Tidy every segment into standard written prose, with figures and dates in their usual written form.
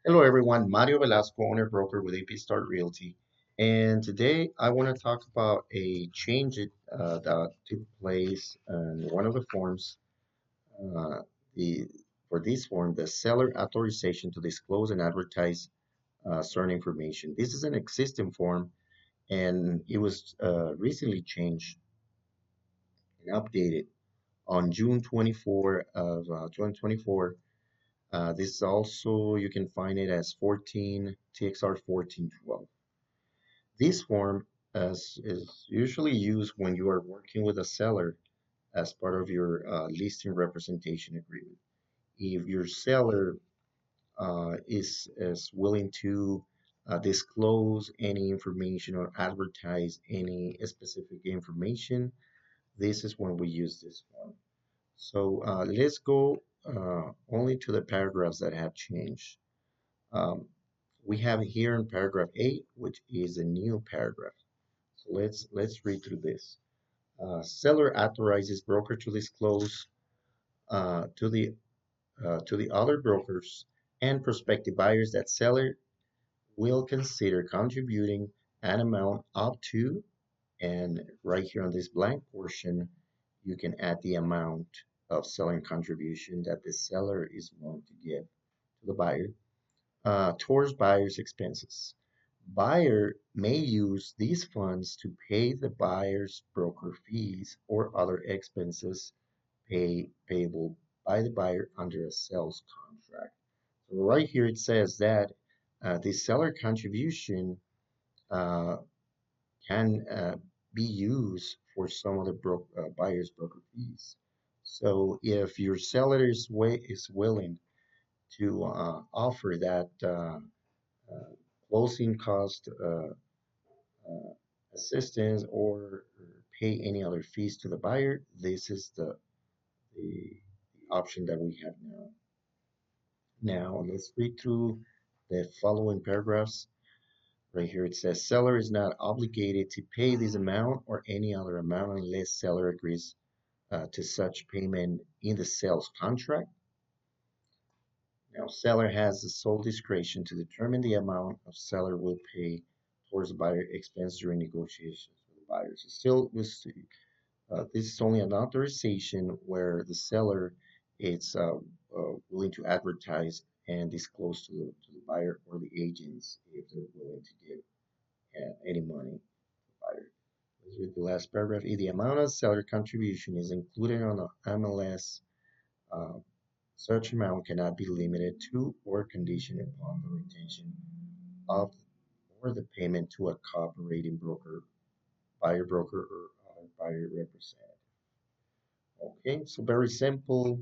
Hello everyone, Mario Velasco, owner broker with AP Start Realty. And today I want to talk about a change that took place in one of the forms. Uh, the For this form, the seller authorization to disclose and advertise certain information. This is an existing form, and it was recently changed and updated on June 24 of 2024. This is also, you can find it as 14 TXR 1412. This form is usually used when you are working with a seller as part of your listing representation agreement. If your seller is willing to disclose any information or advertise any specific information, this is when we use this form. So let's go only to the paragraphs that have changed. Um, we have here in paragraph 8, which is a new paragraph. So let's read through this. Seller authorizes broker to disclose uh, to the to the other brokers and prospective buyers that seller will consider contributing an amount up to, and right here on this blank portion, you can add the amount of selling contribution that the seller is willing to give to the buyer towards buyer's expenses. Buyer may use these funds to pay the buyer's broker fees or other expenses payable by the buyer under a sales contract. So right here it says that the seller contribution uh, can be used for some of the buyer's broker fees. So if your seller is willing to offer that uh, closing cost uh, assistance or pay any other fees to the buyer, this is the option that we have now. Now let's read through the following paragraphs. Right here it says seller is not obligated to pay this amount or any other amount unless seller agrees to such payment in the sales contract. Now seller has the sole discretion to determine the amount of seller will pay towards the buyer expense during negotiations with the buyers. Still, this is only an authorization where the seller is willing to advertise and disclose to the buyer or the agents if they're willing to give any money to the buyer. Let's read the last paragraph. If the amount of seller contribution is included on the MLS, uh, such amount cannot be limited to or conditioned upon the retention of or the payment to a cooperating broker, buyer broker, or other buyer representative. Okay, so very simple.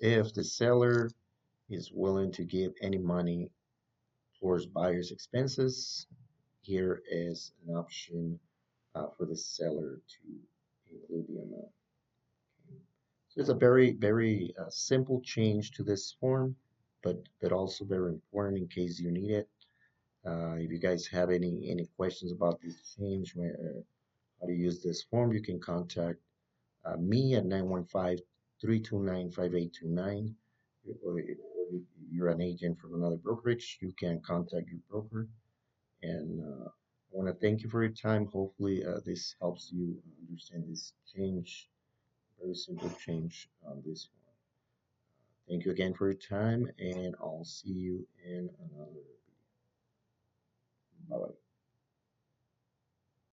If the seller is willing to give any money towards buyer's expenses, here is an option for the seller to include the amount. Okay. So it's a very simple change to this form, but also very important in case you need it. If you guys have any questions about this change, how to use this form, you can contact me at 915-329-5829. Or if you're an agent from another brokerage, you can contact your broker. And I want to thank you for your time. Hopefully, this helps you understand this change, very simple change on this one. Thank you again for your time, and I'll see you in another video. Bye bye.